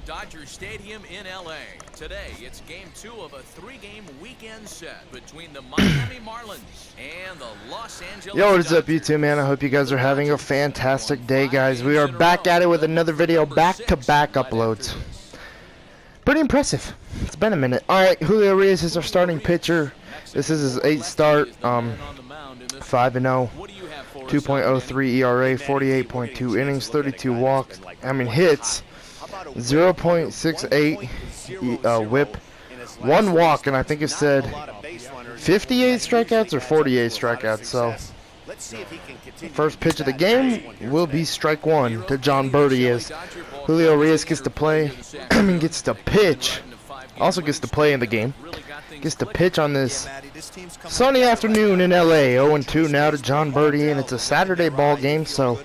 Dodger Stadium in LA. Today, it's game 2 of a 3-game weekend set between the Miami Marlins and the Los Angeles Yo, what is up, Dodgers. YouTube, man? I hope you guys are having a fantastic day, guys. We are back at it with another video, back-to-back uploads. Pretty impressive. It's been a minute. Alright, Julio Reyes is our starting pitcher. This is his 8th start, 5-0, 2.03 ERA, 48.2 innings, 32 walks, hits, 0.68 whip, 1 walk, and I think it said 58 strikeouts or 48 strikeouts. So first pitch of the game will be strike 1 to John Birdie as Julio Reyes gets to play, gets to pitch, also gets to play in the game, gets to pitch on this sunny afternoon in LA. 0-2 now to John Birdie, and it's a Saturday ball game, so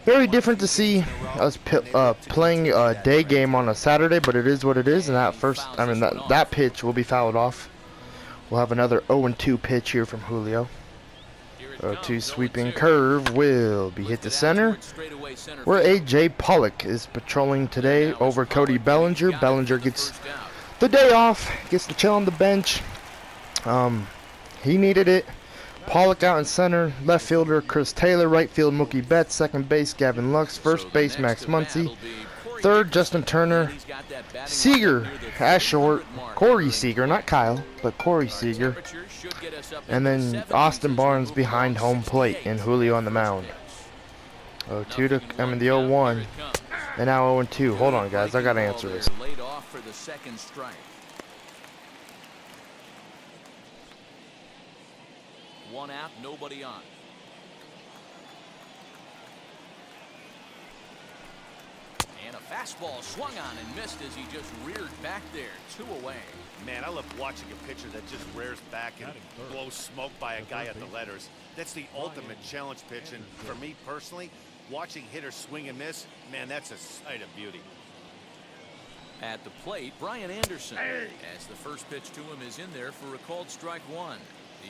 very different to see us playing a day game on a Saturday, but it is what it is, and that pitch will be fouled off. We'll have another 0-2 pitch here from Julio. 0-2 sweeping curve will be hit to center, where A.J. Pollock is patrolling today over Cody Bellinger. Bellinger gets the day off, gets to chill on the bench. He needed it. Pollock out in center, left fielder Chris Taylor, right field Mookie Betts, second base Gavin Lux, first base Max Muncy, third Justin Turner, Seager as short, Corey Seager, not Kyle, but Corey Seager, and then Austin Barnes behind home plate and Julio on the mound. 0-2 to, the 0-1, and now 0-2. Hold on, guys, I gotta answer this. Laid off for the second strike. 1 out, nobody on. And a fastball swung on and missed as he just reared back there. 2 away. Man, I love watching a pitcher that just rears back and blows smoke by a guy at the letters. That's the ultimate challenge pitch, and for me personally, watching hitters swing and miss, man, that's a sight of beauty. At the plate, Brian Anderson, as the first pitch to him is in there for a called strike 1.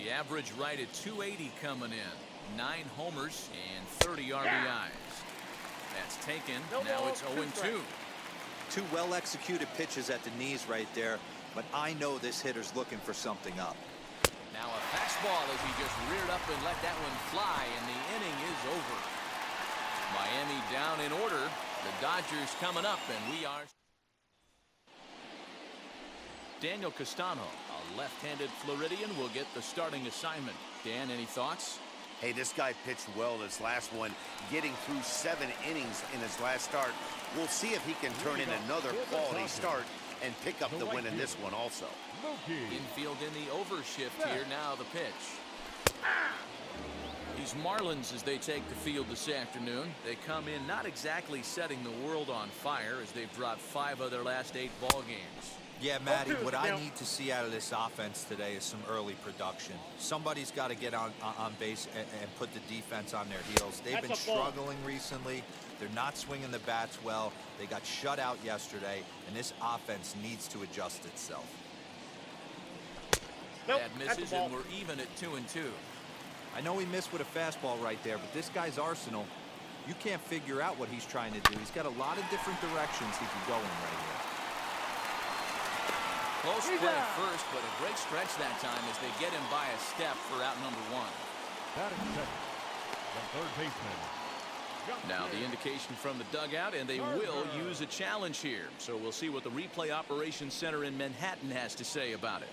The average right at 280 coming in. 9 homers and 30 RBIs. That's taken. Now it's 0-2. 2 well-executed pitches at the knees right there, but I know this hitter's looking for something up. Now a fastball as he just reared up and let that one fly, and the inning is over. Miami down in order. The Dodgers coming up, and we are. Daniel Castano, a left-handed Floridian, will get the starting assignment. Dan, any thoughts? Hey, this guy pitched well this last one, getting through 7 innings in his last start. We'll see if he can turn in another quality start and pick up the win in this one also. Infield in the overshift here. Now the pitch. These Marlins, as they take the field this afternoon, they come in not exactly setting the world on fire as they've dropped 5 of their last 8 ball games. Yeah, Matty, what I need to see out of this offense today is some early production. Somebody's got to get on base and put the defense on their heels. They've been struggling recently. They're not swinging the bats well. They got shut out yesterday, and this offense needs to adjust itself. That misses, and we're even at 2-2. I know he missed with a fastball right there, but this guy's arsenal, you can't figure out what he's trying to do. He's got a lot of different directions he can go in right here. Close play at first, but a great stretch that time as they get him by a step for out number 1. The third baseman. Now the indication from the dugout, and they will use a challenge here. So we'll see what the replay operations center in Manhattan has to say about it.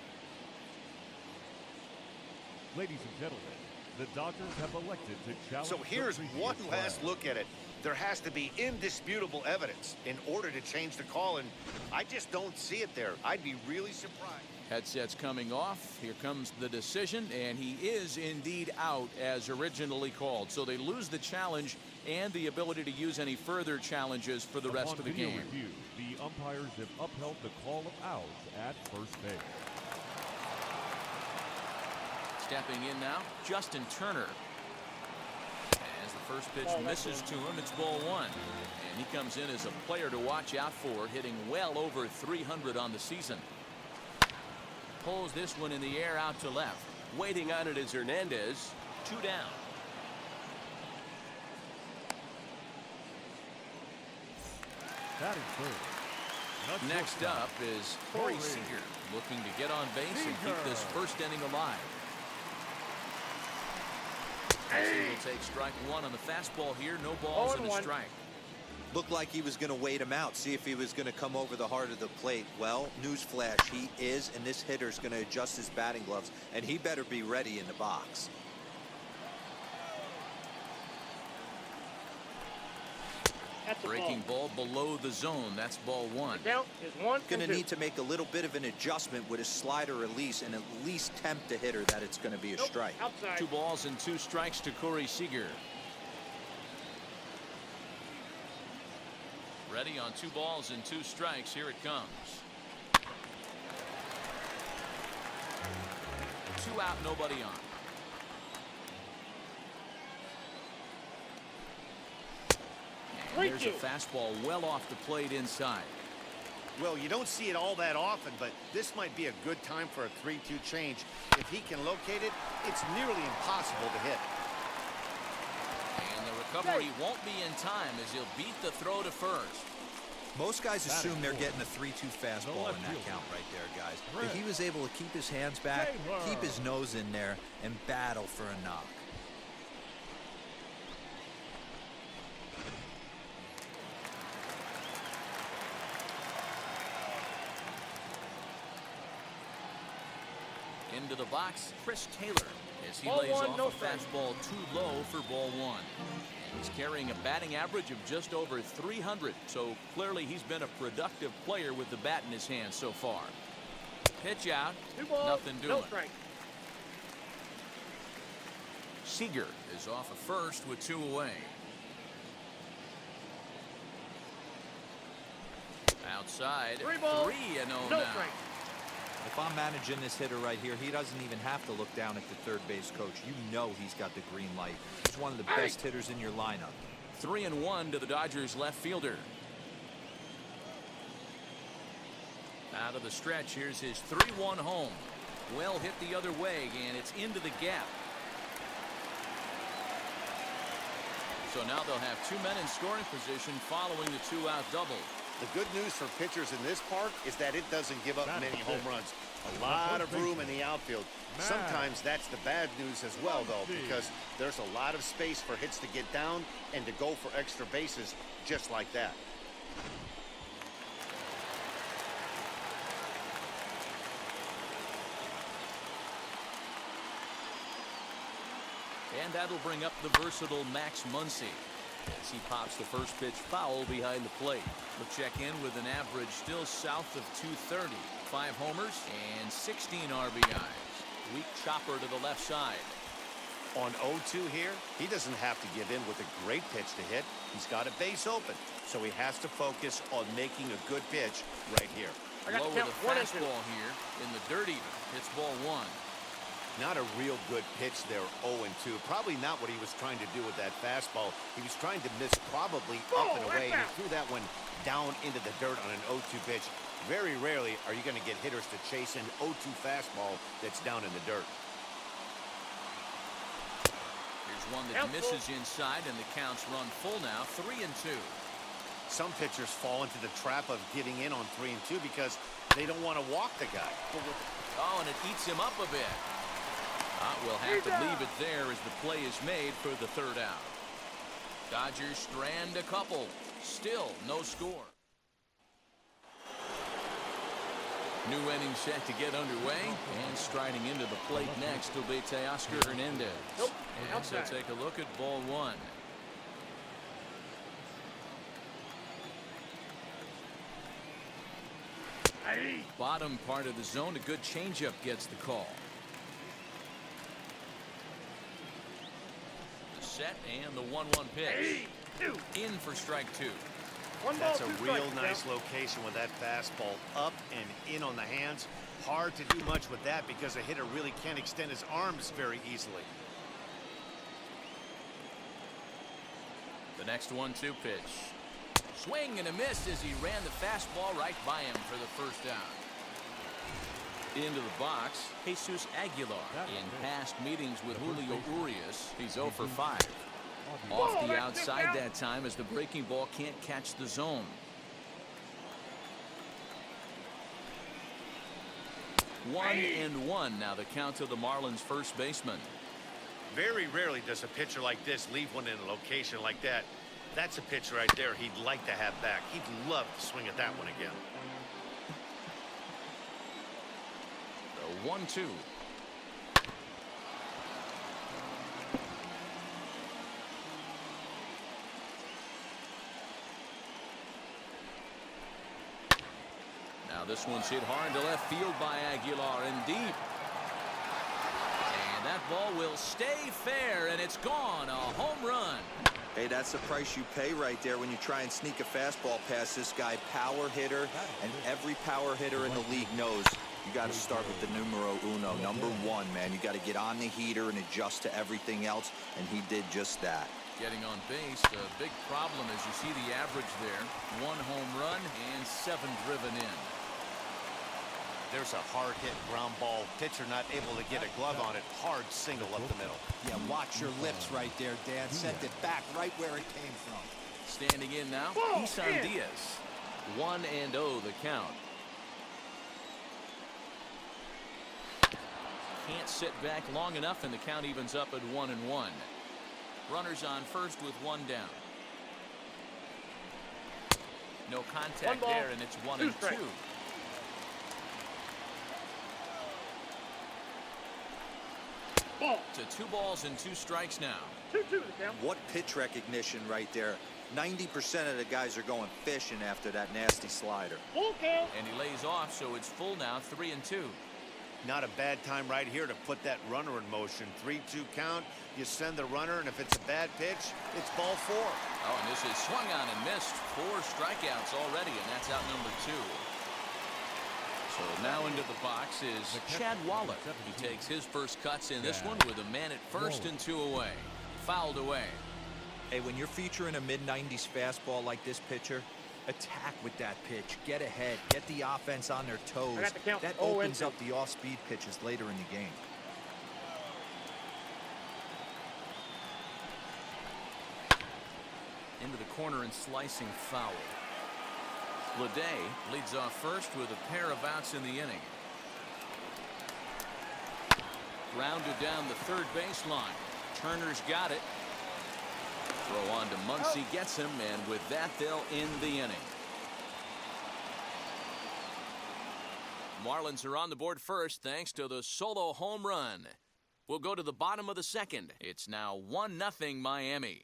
Ladies and gentlemen, the Dodgers have elected to challenge. So here's one last look at it. There has to be indisputable evidence in order to change the call, and I just don't see it there. I'd be really surprised. Headsets coming off. Here comes the decision, and he is indeed out as originally called. So they lose the challenge and the ability to use any further challenges for the rest of the game. Review, the umpires have upheld the call of outs at first base. Stepping in now, Justin Turner. As the first pitch misses to him, it's ball 1. And he comes in as a player to watch out for, hitting well over 300 on the season. Pulls this one in the air out to left. Waiting on it is Hernandez. 2 down. Batting third, Next up is Corey Seager, looking to get on base and keep this first inning alive. He'll take strike one on the fastball here. No balls and a strike. Looked like he was going to wait him out, see if he was going to come over the heart of the plate. Well, newsflash, he is, and this hitter's going to adjust his batting gloves, and he better be ready in the box. Breaking ball below the zone. That's ball one. Count is 1 Going to and 2. need to make a little bit of an adjustment with his slider release and at least tempt the hitter that it's going to be a strike. Outside. 2 balls and 2 strikes to Corey Seager. Ready on 2 balls and 2 strikes. Here it comes. 2 out, nobody on. And there's a fastball well off the plate inside. Well, you don't see it all that often, but this might be a good time for a 3-2 change. If he can locate it, it's nearly impossible to hit. And the recovery won't be in time as he'll beat the throw to first. Most guys assume they're getting a 3-2 fastball in that count right there, guys. If he was able to keep his hands back, keep his nose in there, and battle for a knock. Into the box, Chris Taylor, as he lays off a fastball too low for ball one. He's carrying a batting average of just over 300, so clearly he's been a productive player with the bat in his hand so far. Pitch out, 2 balls, nothing doing. no strike. Seager is off of first with 2 away. Outside, 3 balls, 3-0 no now. strike. If I'm managing this hitter right here, he doesn't even have to look down at the third base coach. You know he's got the green light. He's one of the best hitters in your lineup. 3-1 to the Dodgers left fielder. Out of the stretch, here's his 3-1 home. Well hit the other way, and it's into the gap. So now they'll have 2 men in scoring position following the 2-out double. The good news for pitchers in this park is that it doesn't give up many home runs. A lot of room in the outfield. Sometimes that's the bad news as well, though, because there's a lot of space for hits to get down and to go for extra bases just like that. And that'll bring up the versatile Max Muncy as he pops the first pitch foul behind the plate. We'll check in with an average still south of 230. 5 homers and 16 RBIs. Weak chopper to the left side. On 0-2 here, he doesn't have to give in with a great pitch to hit. He's got a base open, so he has to focus on making a good pitch right here. Lower the fastball here in the dirt eater. Hits ball 1. Not a real good pitch there, 0-2. Probably not what he was trying to do with that fastball. He was trying to miss probably up and away, and he threw that one down into the dirt on an 0-2 pitch. Very rarely are you going to get hitters to chase an 0-2 fastball that's down in the dirt. Here's one that misses inside, and the count's run full now, 3-2. Some pitchers fall into the trap of giving in on 3-2 because they don't want to walk the guy. Oh, and it eats him up a bit. We'll have to leave it there as the play is made for the 3rd out. Dodgers strand a couple. Still no score. New inning set to get underway, and striding into the plate next will be Teoscar Hernandez. And so take a look at ball 1. Bottom part of the zone, a good changeup gets the call. The set and the 1-1 pitch. In for strike 2. That's a real nice location with that fastball up and in on the hands. Hard to do much with that because a hitter really can't extend his arms very easily. The next 1-2 pitch. Swing and a miss as he ran the fastball right by him for the first down. Into the box, Jesus Aguilar. In past meetings with Julio Urias, he's 0 for 5. Off the outside that time as the breaking ball can't catch the zone. 1-1 now, the count to the Marlins first baseman. Very rarely does a pitcher like this leave one in a location like that. That's a pitch right there he'd like to have back. He'd love to swing at that one again. The 1-2. Now this one's hit hard to left field by Aguilar and deep. And that ball will stay fair, and it's gone. A home run. Hey, that's the price you pay right there when you try and sneak a fastball past this guy. Power hitter, and every power hitter in the league knows you got to start with the numero uno, number one, man. You got to get on the heater and adjust to everything else, and he did just that. Getting on base, a big problem as you see the average there. 1 home run and 7 driven in. There's a hard hit ground ball. Pitcher not able to get a glove on it. Hard single up the middle. Yeah, watch your lips right there, Dan. Sent it back right where it came from. Standing in now, Isan Diaz. 1-0 the count. Can't sit back long enough, and the count evens up at 1-1. Runners on first with 1 down. No contact there, and it's 1-2. To 2 balls and 2 strikes now. 2-2 What pitch recognition right there. 90% of the guys are going fishing after that nasty slider. And he lays off, so it's full now, 3-2. Not a bad time right here to put that runner in motion. 3-2 count. You send the runner, and if it's a bad pitch, it's ball 4. Oh, and this is swung on and missed. 4 strikeouts already, and that's out number 2. So now into the box is Chad Wallach. He takes his first cuts in this one with a man at first and 2 away. Fouled away. Hey, when you're featuring a mid-90s fastball like this pitcher, attack with that pitch. Get ahead. Get the offense on their toes. That opens up the off-speed pitches later in the game. Into the corner and slicing foul. Leday leads off first with a pair of outs in the inning. Grounded down the third baseline. Turner's got it. Throw on to Muncy, gets him, and with that they'll end the inning. Marlins are on the board first thanks to the solo home run. We'll go to the bottom of the second. It's now 1-0 Miami.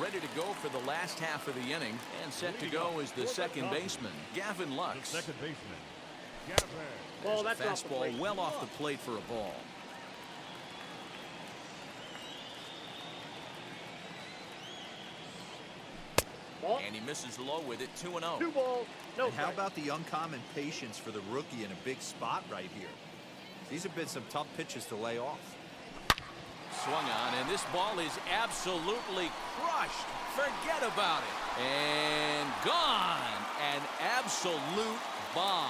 Ready to go for the last half of the inning, and set to go is the second baseman, Gavin Lux. The second baseman, Gavin. Well, that's fastball well off the plate for a ball. And he misses low with it, 2-0. 2 balls, no And how about the uncommon patience for the rookie in a big spot right here? These have been some tough pitches to lay off. Swung on, and this ball is absolutely crushed. Forget about it. And gone. An absolute bomb.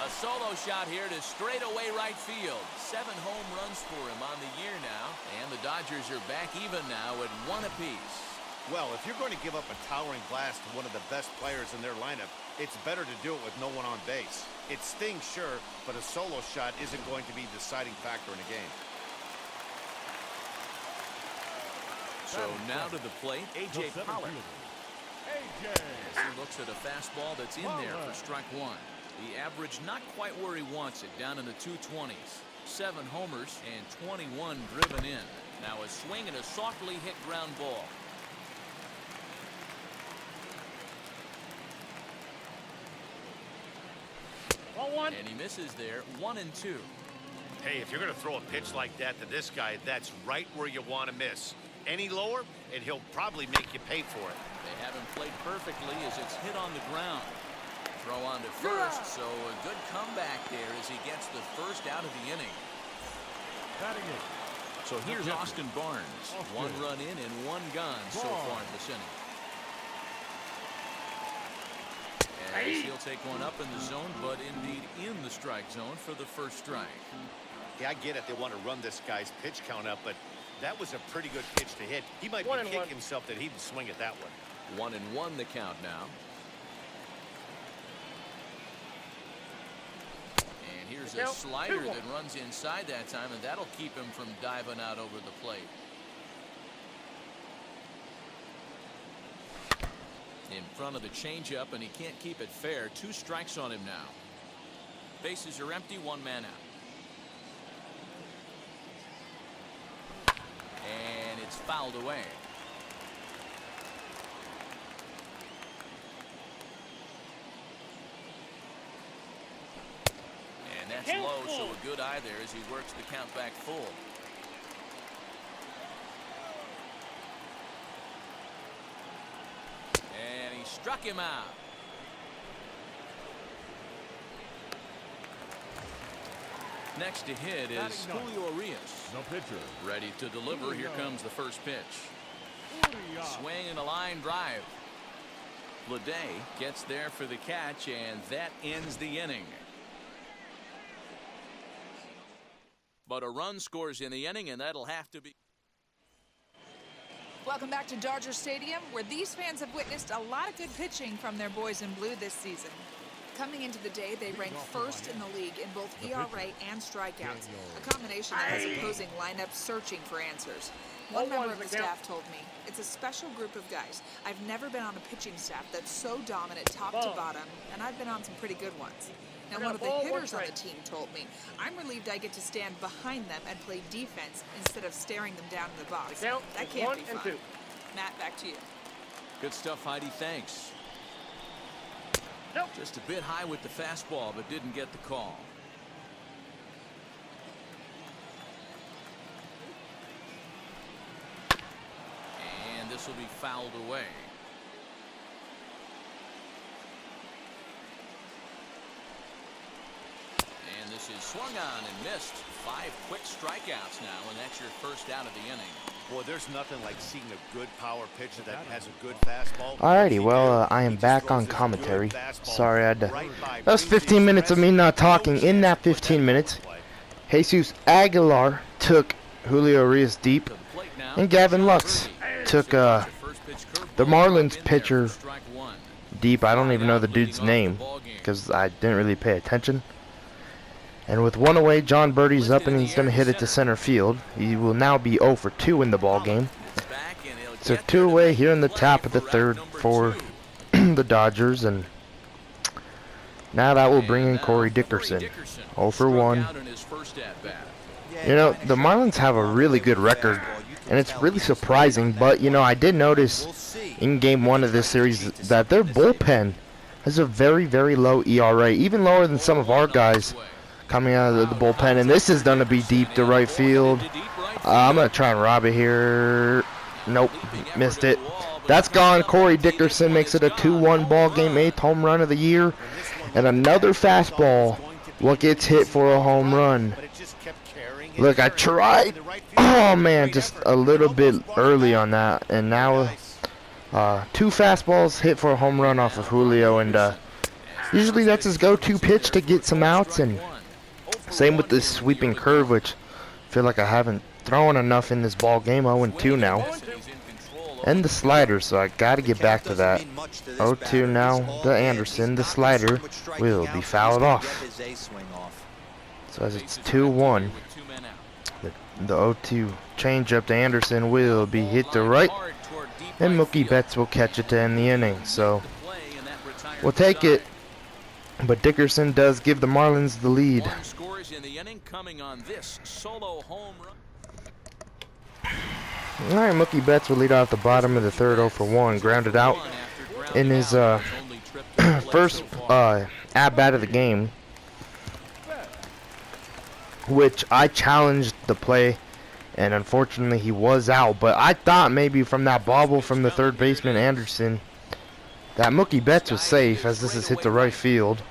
A solo shot here to straightaway right field. 7 home runs for him on the year now. And the Dodgers are back even now at 1 apiece. Well, if you're going to give up a towering blast to one of the best players in their lineup, it's better to do it with no one on base. It stings, sure, but a solo shot isn't going to be the deciding factor in a game. So now to the plate, A.J. Pollock. As he looks at a fastball that's in there for strike 1. The average not quite where he wants it, down in the 220s. 7 homers and 21 driven in. Now a swing and a softly hit ground ball. And he misses there, 1-2. Hey, if you're going to throw a pitch like that to this guy, that's right where you want to miss. Any lower, and he'll probably make you pay for it. They have him played perfectly as it's hit on the ground. Throw on to first, so a good comeback there as he gets the first out of the inning. So here's Austin Barnes. 1 run in and 1 gone so far in this inning. As he'll take one up in the zone, but indeed in the strike zone for the first strike. Yeah, I get it. They want to run this guy's pitch count up, but that was a pretty good pitch to hit. He might be kicking himself that he didn't swing at that one. 1-1 the count now. And here's a slider that runs inside that time, and that'll keep him from diving out over the plate. In front of the changeup, and he can't keep it fair. 2 strikes on him now. Bases are empty, 1 man out. And it's fouled away. And that's low, so a good eye there as he works the count back full. And he struck him out. Next to hit is Julio Urias. The pitcher. Ready to deliver. Here comes the first pitch. Swing and a line drive. Leday gets there for the catch, and that ends the inning. But a run scores in the inning, and that'll have to be. Welcome back to Dodger Stadium, where these fans have witnessed a lot of good pitching from their boys in blue this season. Coming into the day, they ranked first in the league in both ERA and strikeouts, a combination that has opposing lineups searching for answers. One member of the staff told me, "It's a special group of guys. I've never been on a pitching staff that's so dominant top to bottom, and I've been on some pretty good ones." Now, one of the hitters on the team told me, "I'm relieved I get to stand behind them and play defense instead of staring them down in the box. That can't be fun." Matt, back to you. Good stuff, Heidi. Thanks. Just a bit high with the fastball, but didn't get the call. And this will be fouled away. And this is swung on and missed. 5 quick strikeouts now, and that's your first out of the inning. Boy, there's nothing like seeing a good power pitcher that has a good fastball. Alrighty, well, I am back on commentary. Sorry, I had to. That was 15 minutes of me not talking. In that 15 minutes, Jesus Aguilar took Julio Urias deep, and Gavin Lux took the Marlins pitcher deep. I don't even know the dude's name because I didn't really pay attention. And with 1 away, John Birdie's up and he's going to hit it to center field. He will now be 0 for 2 in the ball game. So 2 away here in the top of the 3rd for the Dodgers, and now that will bring in Corey Dickerson. 0 for 1. You know, the Marlins have a really good record, and it's really surprising. But, you know, I did notice in Game 1 of this series that their bullpen has a very, very low ERA, even lower than some of our guys coming out of the bullpen. And this is going to be deep to right field. I'm going to try and rob it here. Nope, missed it. That's gone. Corey Dickerson makes it a 2-1 ball game, 8th home run of the year. And another fastball, what gets hit for a home run. Look, I tried. Oh, man, just a little bit early on that. And now 2 fastballs hit for a home run off of Julio. And usually that's his go-to pitch to get some outs. And same with this sweeping curve, which I feel like I haven't thrown enough in this ball game. 0-2 now. And the slider, so I got to get back to that. 0-2 now to Anderson. The slider will be fouled off. So as it's 2-1, the 0-2 changeup to Anderson will be hit to right. And Mookie Betts will catch it to end the inning. So we'll take it. But Dickerson does give the Marlins the lead. Alright, Mookie Betts will lead off the bottom of the 3rd, 0 for 1. Grounded out in his first at-bat of the game, which I challenged the play, and unfortunately he was out. But I thought maybe from that bobble from the 3rd baseman Anderson that Mookie Betts was safe, as this is hit to right field.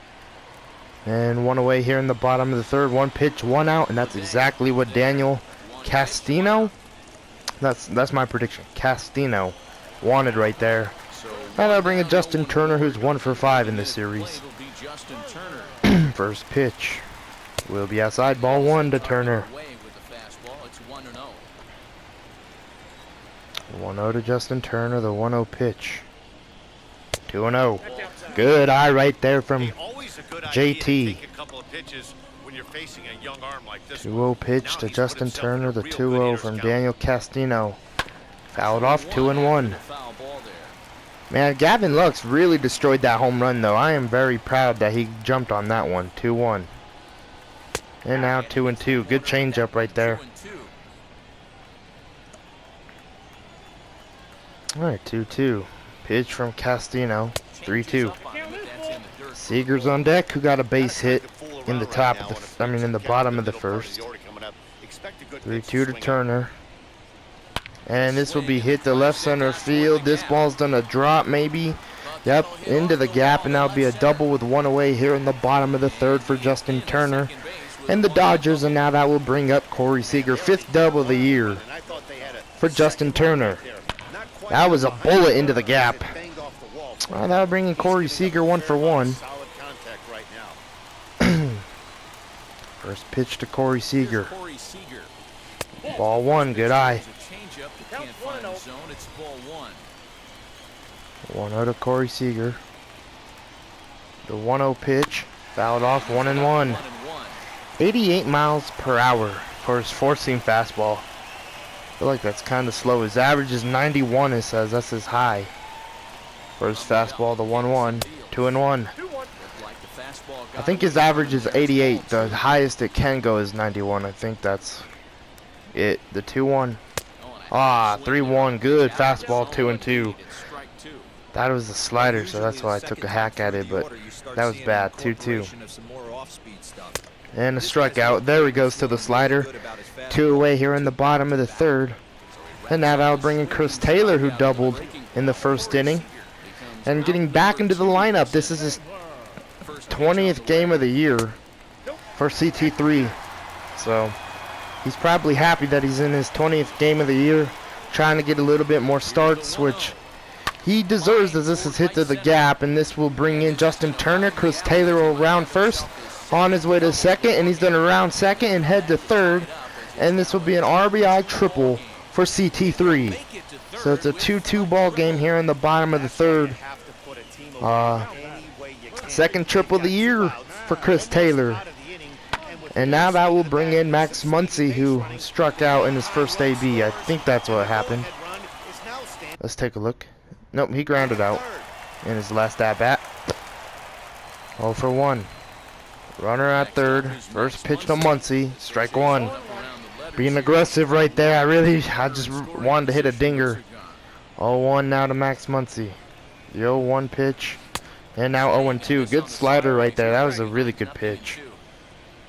And 1 away here in the bottom of the 3rd. 1 pitch, 1 out, and that's exactly what Daniel Castino, that's my prediction, Castino, wanted right there. And I'll bring in Justin Turner, who's 1 for 5 in this series. First pitch will be outside, ball 1 to Turner. 1-0 to Justin Turner, the 1-0 pitch. 2-0. Good eye right there from Always a good idea to JT. take a couple of pitches when you're facing a young arm like this 2-0 pitch Now to he's put Justin himself in Turner. a The real 2-0 good hitter's from count. Daniel Castino. Fouled off, 2-1. Foul ball there. Man, Gavin Lux really destroyed that home run, though. I am very proud that he jumped on that one. 2-1. And now 2-2. Good changeup right there. 2-2. Alright, 2-2. Pitch from Castino. 3-2. Seager's on deck, who got a base hit in the top of the, in the bottom of the first. 3-2 to Turner. And this will be hit to left center field. This ball's gonna drop maybe. Yep, into the gap, and that'll be a double with one away here in the bottom of the third for Justin Turner and the Dodgers, and now that will bring up Corey Seager, 5th double of the year for Justin Turner. That was a bullet into the gap. Well, that'll bring in Corey Seager 1 for 1. First pitch to Corey Seager. Ball 1, good eye. 1-0 to Corey Seager. The 1-0 pitch, fouled off, 1-1. 88 miles per hour for his four-seam fastball. I feel like that's kind of slow. His average is 91, it says. That's his high. For his fastball, the 1-1. 2-1. I think his average is 88. The highest it can go is 91. I think that's it. The 2-1. 3-1. Good fastball, 2-2. That was the slider, so that's why I took a hack at it, but that was bad. 2-2. And a strikeout. There he goes to the slider. 2 away here in the bottom of the third. And now that'll bring in Chris Taylor, who doubled in the first inning. And getting back into the lineup. This is his 20th game of the year for CT3. So he's probably happy that he's in his 20th game of the year, trying to get a little bit more starts, which he deserves, as this is hit to the gap. And this will bring in Justin Turner. Chris Taylor will round first, on his way to second, and he's going to round second and head to third. And this will be an RBI triple for CT3. So it's a 2-2 ball game here in the bottom of the third. Second triple of the year for Chris Taylor. And now that will bring in Max Muncy, who struck out in his first AB. I think that's what happened. Let's take a look. Nope, he grounded out in his last at-bat. 0 for 1. Runner at third. First pitch to Muncy. Strike 1. Being aggressive right there. I just wanted to hit a dinger. 0-1 now to Max Muncy. The 0-1 pitch. And now 0-2. Good slider right there. That was a really good pitch.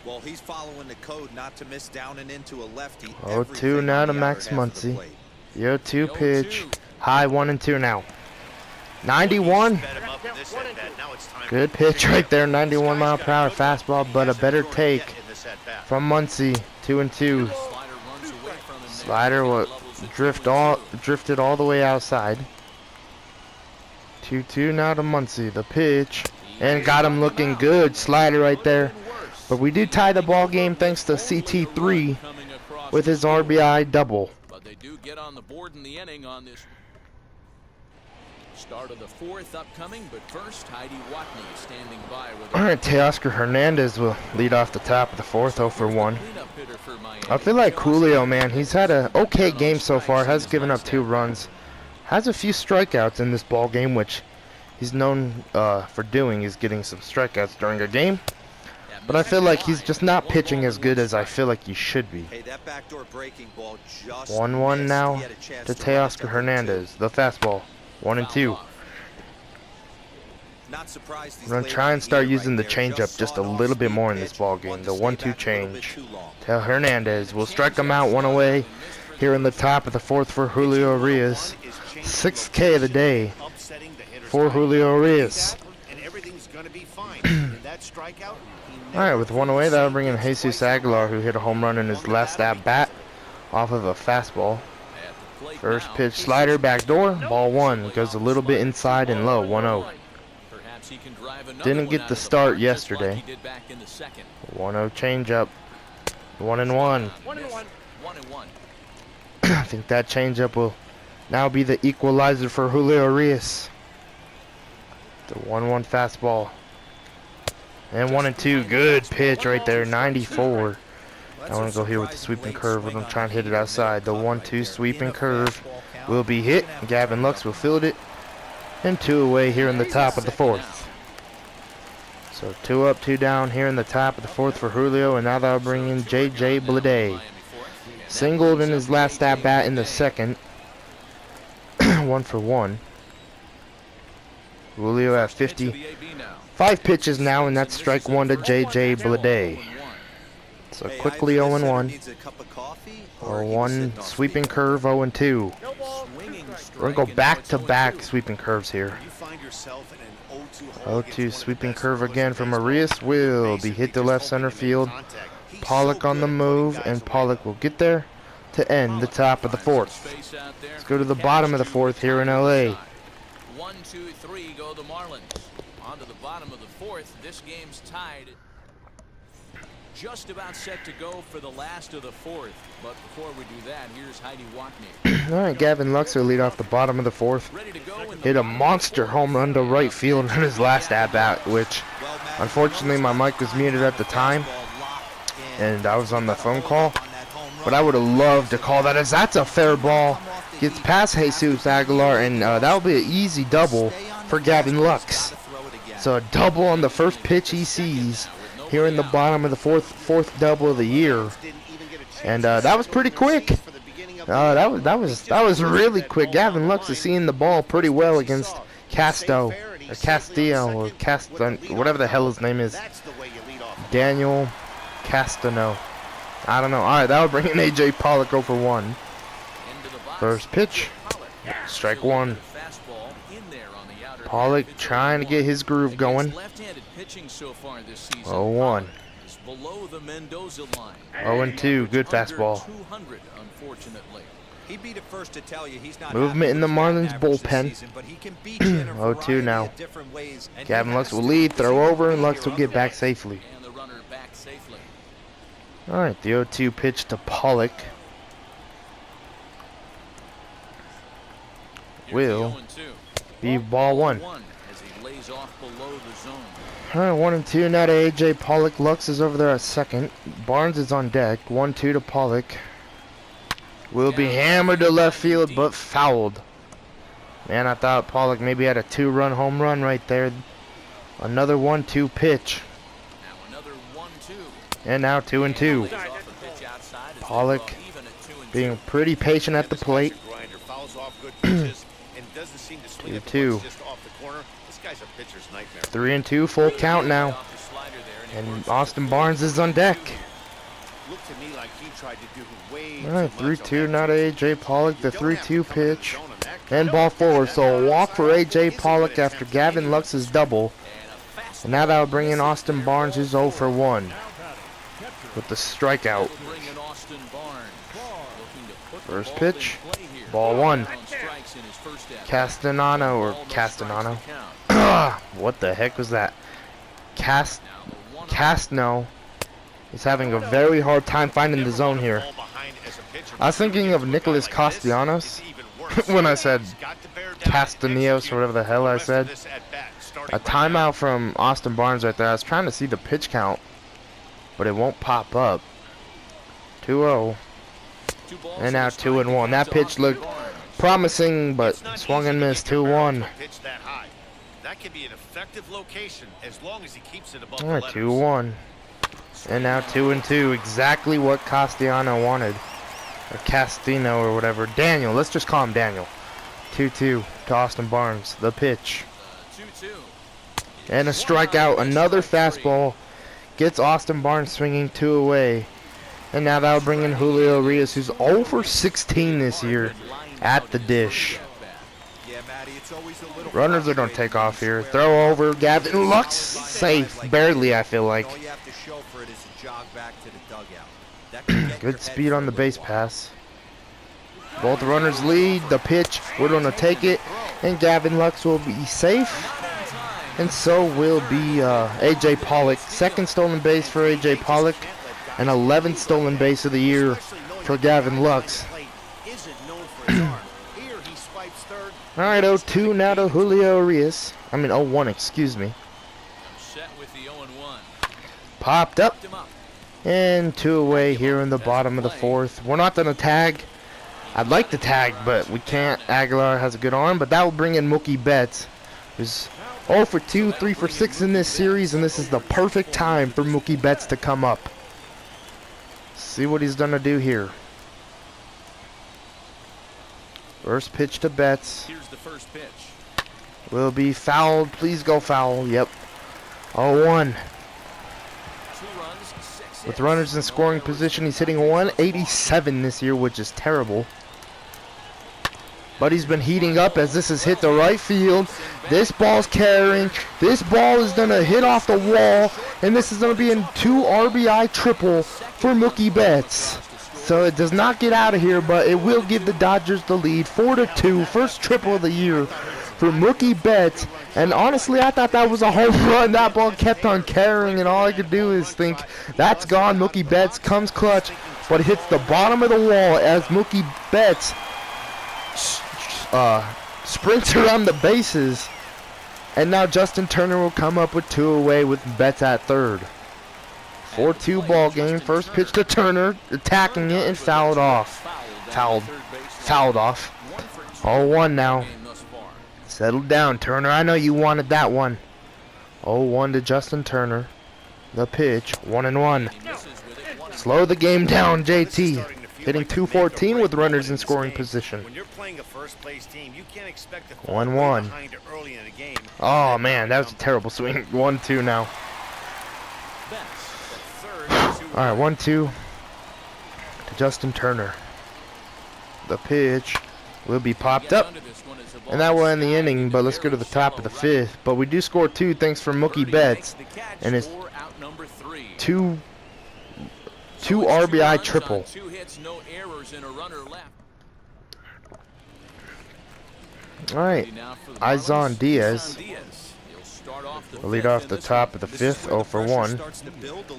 Well, he's following the code not to miss down and into a lefty. 0-2 now to Max Muncy. The 0-2 pitch. High 1-2 now. 91. Good pitch right there. 91 mile per hour fastball, but a better take from Muncy. 2-2. Slider will drifted all the way outside. 2-2 now to Muncy. The pitch, and got him looking good. Slider right there. But we do tie the ball game thanks to CT3 with his RBI double. But they do get on the board in the inning on this start of the fourth upcoming. But first, Heidi Watney standing by with. All right, Teoscar Hernandez will lead off the top of the fourth, 0 for 1. I feel like Julio, man, he's had an okay game so far. Has given up 2 runs. Has a few strikeouts in this ball game, which he's known for doing, is getting some strikeouts during a game. But I feel like he's just not pitching as good as I feel like he should be. 1-1 now to Teoscar Hernandez. The fastball. 1-2. I'm going to try and start using the changeup just a little bit more in this ball game. The 1-2 change. Tell Hernandez will strike him out 1 away here in the top of the fourth for Julio Urias. 6th K of the day for Julio Urias. Alright, with 1 away, that'll bring in Jesus Aguilar, who hit a home run in his last at-bat off of a fastball. First pitch slider, back door, ball 1. Goes a little bit inside and low, 1-0. Didn't get the start yesterday. 1-0 changeup. 1-1. I think that changeup will now be the equalizer for Julio Urias. The 1-1 fastball. And 1-2. Good pitch right there. 94. I want to go here with the sweeping curve. We're going to try and hit it outside. The 1-2 sweeping curve will be hit. Gavin Lux will field it. And 2 away here in the top of the 4th. So 2 up, 2 down here in the top of the 4th for Julio. And now that'll bring in J.J. Bleday. Singled in his last at-bat in the 2nd. 1 for 1. Julio at 55 pitches now, and that's strike 1 to J.J. Bleday. So quickly 0-1. Or 1 sweeping curve, 0-2. We're going to go back-to-back sweeping curves here. 0-2 sweeping curve again from Arias will be hit to left center field. Pollock on the move, and Pollock will get there to end the top of the 4th. Let's go to the bottom of the 4th here in LA. 1, 2, 3 go the Marlins. On to the bottom of the 4th. This game's tied. Just about set to go for the last of the 4th. But before we do that, here's Heidi Watney. All right, Gavin Lux will lead off the bottom of the 4th. Hit a monster home run to right field in his last at-bat, which unfortunately my mic was muted at the time, and I was on the phone call. But I would have loved to call that, as that's a fair ball. Gets past Jesus Aguilar, and that'll be an easy double for Gavin Lux. So a double on the first pitch he sees here in the bottom of the fourth double of the year, and that was pretty quick. That was really quick. Gavin Lux is seeing the ball pretty well against Castillo, or whatever the hell his name is. Daniel Castano. I don't know. All right, that'll bring in AJ Pollock 0 for 1. First pitch, strike 1. Pollock trying to get his groove going. 0-1. 0-2. Good fastball. Movement in the Marlins bullpen. 0-2 now. Gavin Lux will lead, throw over, and Lux will get back safely. All right, the 0-2 pitch to Pollock will be ball 1. All right, 1-2 now to AJ Pollock. Lux is over there at second. Barnes is on deck. 1-2 to Pollock. Will be hammered to left field, but fouled. Man, I thought Pollock maybe had a 2-run home run right there. Another 1-2 pitch. And now 2-2. Pollock being pretty patient at the plate. 2-2. 3-2, full count now. And Austin Barnes is on deck. Alright, 3-2 now to AJ Pollock. The 3-2 pitch. And ball forward. So a walk for AJ Pollock after Gavin Lux's double. And now that'll bring in Austin Barnes, who's 0 for 1. With the strikeout. First pitch, ball 1. Castanano. What the heck was that? Castno is having a very hard time finding the zone here. I was thinking of Nicholas Castellanos when I said Castaneos or whatever the hell I said. A timeout from Austin Barnes right there. I was trying to see the pitch count, but it won't pop up. 2-0. And now 2-1. That pitch looked promising, but swung and missed. 2-1. That can be an effective location as long as he keeps it above the letters. 2-1. And now 2-2. Exactly what Castellano wanted. Or Castino or whatever. Daniel. Let's just call him Daniel. 2-2 to Austin Barnes. The pitch. And a strikeout. Another fastball. Gets Austin Barnes swinging 2 away. And now that'll bring in Julio Urias, who's 0 for 16 this year at the dish. Runners are going to take off here. Throw over. Gavin Lux safe. Barely, I feel like. Good speed on the base pass. Both runners lead. The pitch. We're going to take it. And Gavin Lux will be safe. And so will be AJ Pollock. Second stolen base for AJ Pollock. And 11th stolen base of the year for Gavin Lux. swipes third. All right, 0-2 now to Julio Urias. I mean 0-1, excuse me. Set with the 0-1. Popped up. Him up. And 2 away here in the bottom of the 4th. We're not going to tag. I'd like to tag, but we can't. Aguilar has a good arm, but that will bring in Mookie Betts, who's 0 for 2, 3 for 6 in this series, and this is the perfect time for Mookie Betts to come up. See what he's going to do here. First pitch to Betts. Here's the first pitch. Will be fouled. Please go foul. Yep. 0-1. 2 runs, 6 With hits. runners in scoring position, he's hitting 187 this year, which is terrible. But he's been heating up as this has hit the right field. This ball's carrying. This ball is going to hit off the wall. And this is going to be a 2 RBI triple for Mookie Betts. So it does not get out of here, but it will give the Dodgers the lead. 4-2. First triple of the year for Mookie Betts. And honestly, I thought that was a home run. That ball kept on carrying, and all I could do is think, that's gone. Mookie Betts comes clutch, but hits the bottom of the wall as Mookie Betts sprints around the bases. And now Justin Turner will come up with 2 away with Betts at third. 4-2 ball game. First pitch to Turner, attacking it and fouled off. Fouled off. 0-1 now. Settle down, Turner. I know you wanted that one. 0-1 to Justin Turner. The pitch, 1-1. Slow the game down, JT. Hitting 214 with runners in scoring position. When you're playing a first place team, you can't expect to 1-1. behind early in a game. Oh man, that was a terrible swing. 1-2 now. Alright, 1-2 to Justin Turner. The pitch will be popped up. And that will end the inning, but let's go to the top of the 5th. But we do score 2 thanks for Mookie Betts. And it's 2 RBI triple. 2 hits, no errors, and a runner left. Alright, eyes on Diaz. We'll lead off the top of the 5th, 0 for 1.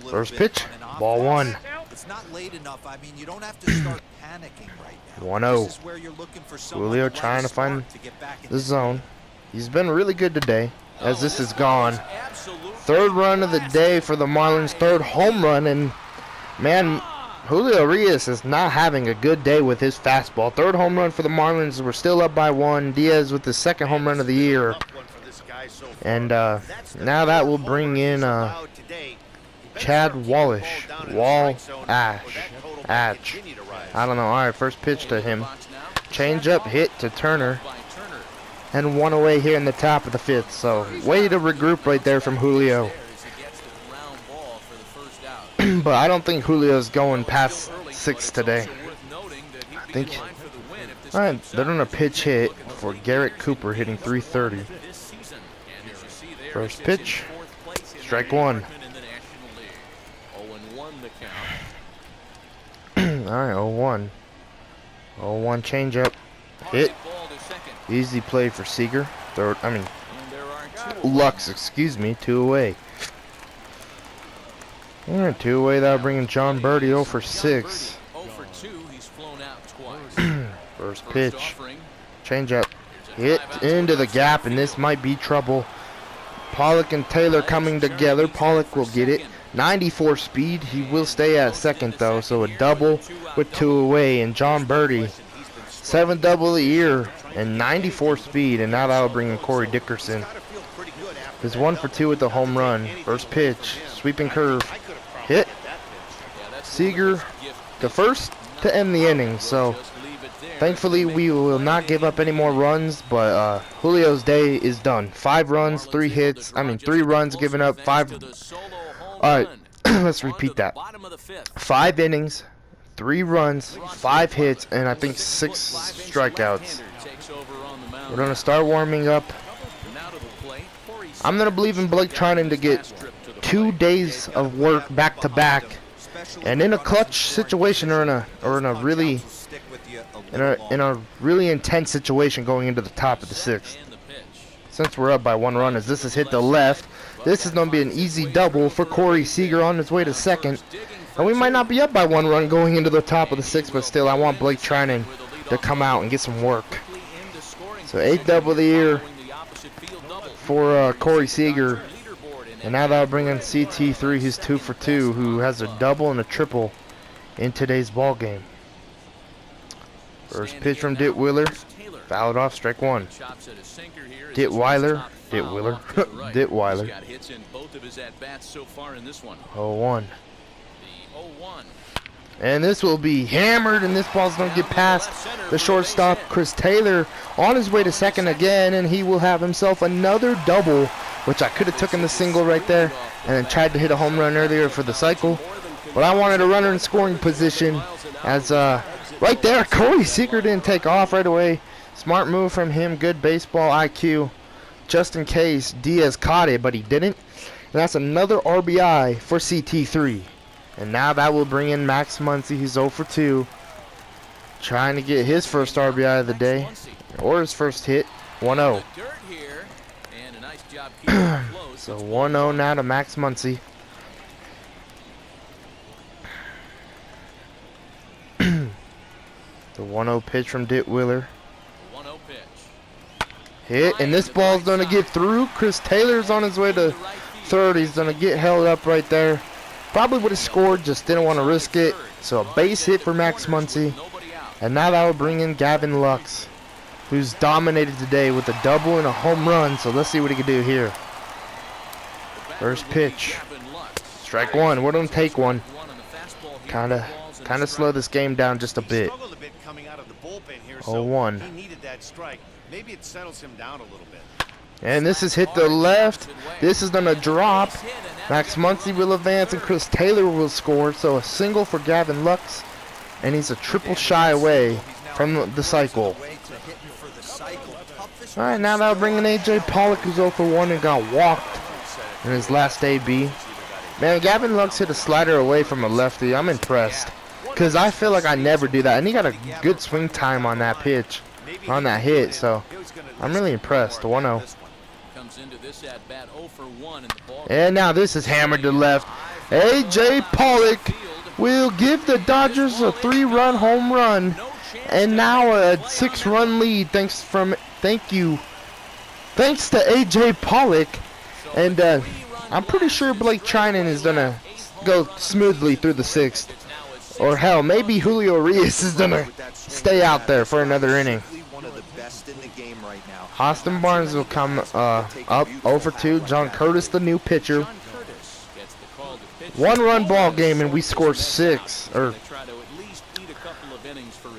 First pitch, ball 1. It's not late enough. I mean, you don't have to start panicking right now. 1-0. This is where you're looking for someone Julio to trying to find get back in the zone. He's been really good today, as this is gone. 3rd run of the day for the Marlins, 3rd home run, and man, Julio Urias is not having a good day with his fastball. 3rd home run for the Marlins. We're still up by 1. Diaz with the 2nd home run of the year. And now that will bring in Chad Wallish. Ash. I don't know. Alright, first pitch to him. Change up hit to Turner. And 1 away here in the top of the 5th. So, way to regroup right there from Julio. But I don't think Julio's going past 6 today. I think. Alright, they're going to pitch hit for Garrett Cooper hitting 330. First pitch. Strike 1. Alright, 0-1. 0-1 changeup. Hit. Easy play for Seager. Lux, excuse me. 2 away. Alright, 2 away. That'll bring in John Birdie 0 for 6. First pitch. Changeup. Hit into the gap, and this might be trouble. Pollock and Taylor coming together. Pollock will get it. 94 speed. He will stay at second though, so a double with 2 away. And John Birdie, 7th double of the year, and 94 speed. And now that'll bring in Corey Dickerson. He's 1 for 2 with the home run. First pitch, sweeping curve, hit. Seager, the first to end the inning. So thankfully we will not give up any more runs, but Julio's day is done. 5 runs, 3 hits. 3 runs given up, 5. Alright, let's repeat that. 5 innings, 3 runs, 5 hits, and I think 6 strikeouts. We're going to start warming up. I'm going to believe in Blake Trinan to get 2 days of work back to back. And in a clutch situation or in a really intense situation going into the top of the 6th. Since we're up by 1 run, as this is hit to left, this is going to be an easy double for Corey Seager on his way to second. And we might not be up by 1 run going into the top of the 6th, but still I want Blake Trinan to come out and get some work. So 8th double of the year for Corey Seager. And now that'll bring in CT3, who's 2 for 2, who has a double and a triple in today's ball game. First pitch from Dittweiler, fouled off, strike one. Dittweiler, Dittweiler. Got hits in both of his at-bats so far in this one. 0-1. The 0-1. And this will be hammered, and this ball's going to get past the shortstop, Chris Taylor, on his way to second again, and he will have himself another double, which I could have taken the single right there and then tried to hit a home run earlier for the cycle. But I wanted a runner in scoring position as right there, Corey Seager didn't take off right away. Smart move from him, good baseball IQ, just in case Diaz caught it, but he didn't. And that's another RBI for CT3. And now that will bring in Max Muncy. He's 0 for 2. Trying to get his first RBI of the day. Or his first hit. 1-0. So 1-0 now to Max Muncy. The 1-0 pitch from Dittweiler. Hit. And this ball's going to get through. Chris Taylor's on his way to third. He's going to get held up right there. Probably would have scored, just didn't want to risk it. So a base hit for Max Muncy. And now that will bring in Gavin Lux, who's dominated today with a double and a home run. So let's see what he can do here. First pitch. Strike one. We're going to take one. Kind of slow this game down just a bit. 0-1. Maybe it settles him down a little bit. And this is hit the left. This is going to drop. Max Muncy will advance and Chris Taylor will score. So a single for Gavin Lux. And he's a triple shy away from the cycle. Alright, now that'll bring in AJ Pollock, who's 0 for 1 and got walked in his last AB. Man, Gavin Lux hit a slider away from a lefty. I'm impressed. Because I feel like I never do that. And he got a good swing time on that pitch, on that hit. So I'm really impressed. 1-0. And now this is hammered to left. AJ Pollock will give the Dodgers a 3-run home run. And now a 6-run lead thanks to AJ Pollock. And I'm pretty sure Blake Trinan is going to go smoothly through the 6th. Or hell, maybe Julio Reyes is going to stay out there for another inning. Austin Barnes will come up 0 for 2. John Curtis, the new pitcher. 1-run ball game, and we score 6. Or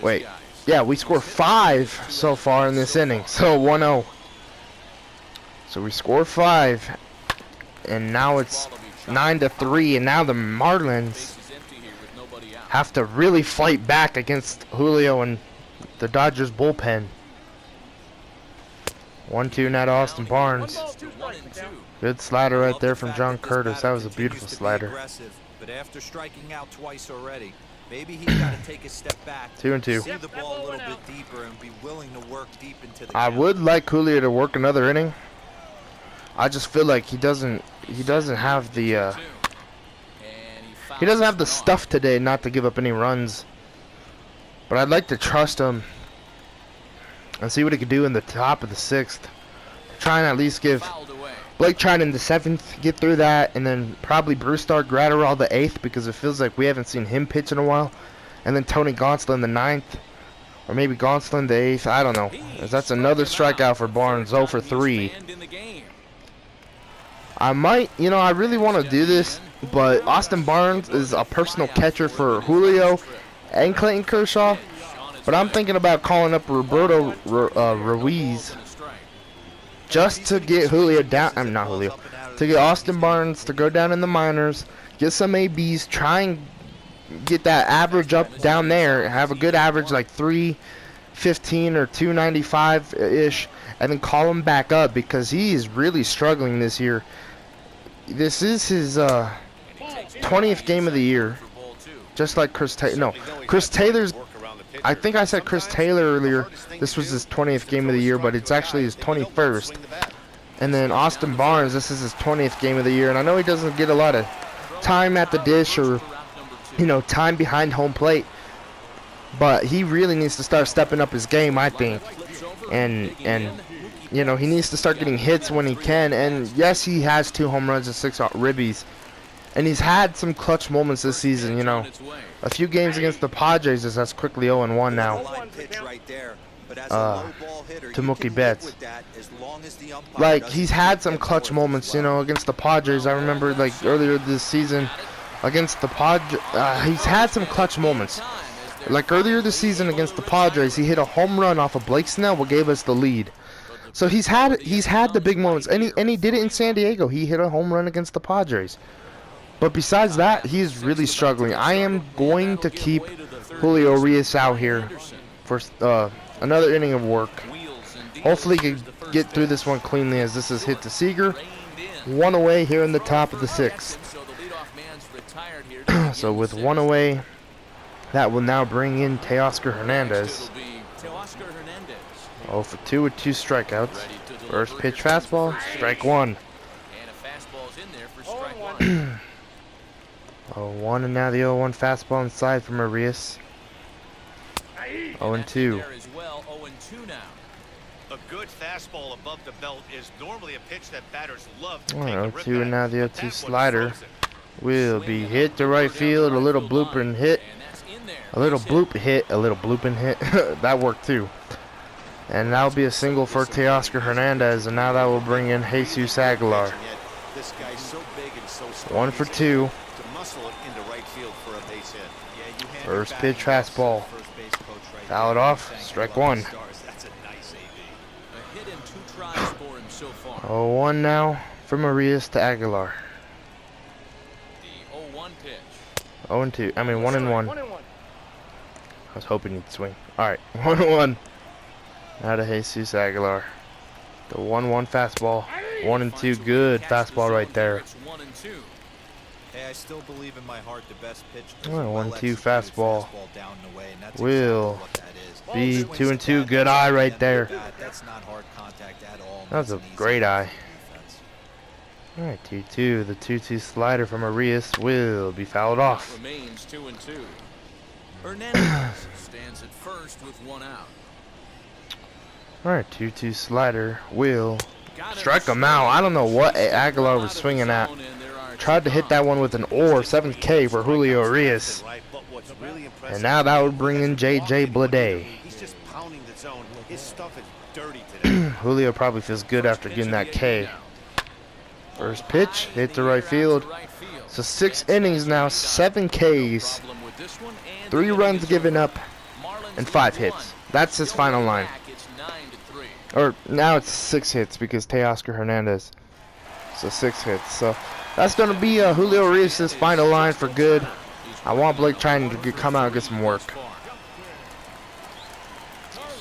wait, yeah, we score 5 so far in this inning. So 1-0. So we score 5, and now it's 9-3. And now the Marlins have to really fight back against Julio and the Dodgers bullpen. 1-2 now to Austin Barnes. Good slider right there from John Curtis. That was a beautiful slider. But after striking out twice already, maybe he's got to take a step back. 2-2. See the ball a little bit deeper and be willing to work deep into the I would like Julio to work another inning. I just feel like he doesn't have the stuff today not to give up any runs. But I'd like to trust him and see what he can do in the top of the 6th. Try and at least give Blake Trinan the 7th, get through that, and then probably Brusdar Graterol the 8th, because it feels like we haven't seen him pitch in a while. And then Tony Gonsolin the 9th, or maybe Gonsolin the 8th. I don't know. That's another strikeout for Barnes, 0 for 3. I might, I really want to do this, but Austin Barnes is a personal catcher for Julio and Clayton Kershaw. But I'm thinking about calling up Roberto Ruiz just to get Julio down. To get Austin Barnes to go down in the minors, get some ABs, try and get that average up down there, have a good average like 315 or 295 ish, and then call him back up because he is really struggling this year. This is his 20th game of the year, just like Chris Taylor. No, Chris Taylor's. I think I said Chris Taylor earlier. This was his 20th game of the year, but it's actually his 21st. And then Austin Barnes, this is his 20th game of the year. And I know he doesn't get a lot of time at the dish or, time behind home plate. But he really needs to start stepping up his game, I think. and you know, he needs to start getting hits when he can. And yes, he has 2 home runs and 6 ribbies, and he's had some clutch moments this season. You know, a few games against the Padres is that's quickly 0-1 now. To Mookie Betts. Like, he's had some clutch moments, you know, against the Padres. I remember, like, earlier this season against the Padres, he's had some clutch moments. Like, earlier this season against the Padres, he hit a home run off of Blake Snell, what gave us the lead. So he's had the big moments, and he did it in San Diego. He hit a home run against the Padres. But besides that, he's really struggling. I am going to keep Julio Urias out here for another inning of work. Hopefully he can get through this one cleanly, as this is hit to Seager. 1 away here in the top of the 6th. So with 1 away, that will now bring in Teoscar Hernandez. 0 for 2 with 2 strikeouts. First pitch fastball, strike 1. 0-1, and now the 0-1 fastball inside from Urias. 0-2. A good fastball above the belt is normally a pitch that batters love to take a rip 0-2, and now the at. 0-2 slider will be hit to right field. A little blooper and hit. A little bloop hit. A little blooping hit. That worked too. And that'll be a single for Teoscar Hernandez, and now that will bring in Jesus Aguilar. 1 for 2. First pitch fastball. Foul it off. Strike 1. 0-1 now from Urias to Aguilar. 0-2. I mean 1-1. I was hoping he'd swing. Alright, 1-1. Now to Jesus Aguilar. The 1-1 fastball. 1-2. Good fastball right there. Hey, I still believe in my heart the best pitch. 1-2 fastball. Will be 2-2. Good eye right there. That's not hard contact at all. That was a great eye. Alright, 2-2. The 2-2 slider from Urias will be fouled off. Remains 2-2. Hernandez stands at first with 1 out. Alright, 2-2 slider will strike him out. I don't know what Aguilar was swinging at. Tried to hit that one with an 7th K for Julio Urias. And now that would bring in J.J. Bleday. Julio probably feels good after getting that K. First pitch, hit to right field. So 6 innings now, 7 Ks, 3 runs given up, and 5 hits. That's his final line. Or now it's 6 hits because Teoscar Hernandez. So 6 hits. So that's going to be Julio Urias' final line for good. I want Blake trying to come out and get some work.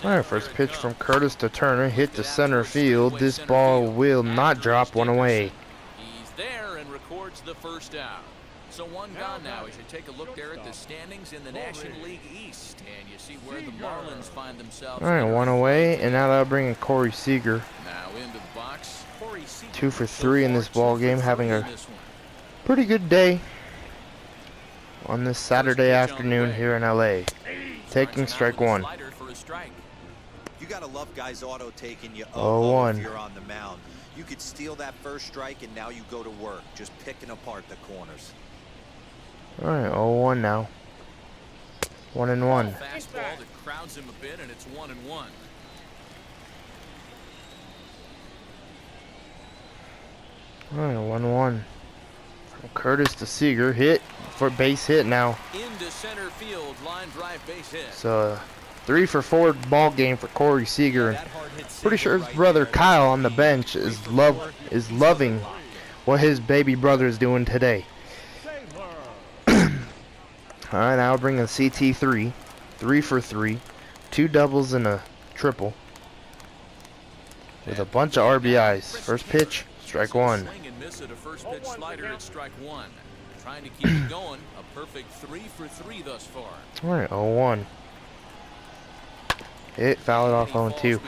Alright, first pitch from Curtis to Turner. Hit to center field. This ball will not drop. 1 away. He's there and records the first out. So 1 gone now as you take a look there at the standings in the National League East. And you see where the Marlins find themselves. Alright, 1 away. And now that'll bring in Corey Seager. Now into the box. 2 for 3 in this ball game. Having a pretty good day on this Saturday afternoon here in LA. Taking strike 1. You gotta love guys auto taking you 0-1. if you're on the mound. You could steal that first strike and now you go to work just picking apart the corners. Alright, 0-1 now. 1-1. Fastball that crowds him a bit, and it's 1-1. Alright, 1-1. From Curtis to Seager. Hit for base hit now. Into center field, line drive base hit. So 3 for 4 ball game for Corey Seager. And pretty sure his brother Kyle on the bench is loving what his baby brother is doing today. Alright, now we'll bring in CT3. 3 for 3. 2 doubles and a triple. With a bunch of RBIs. First pitch, strike 1. Swing and miss at a first pitch slider at strike 1. Trying to keep it going. A perfect 3 for 3 thus far. Alright, 0-1. Hit, foul it off 0-2.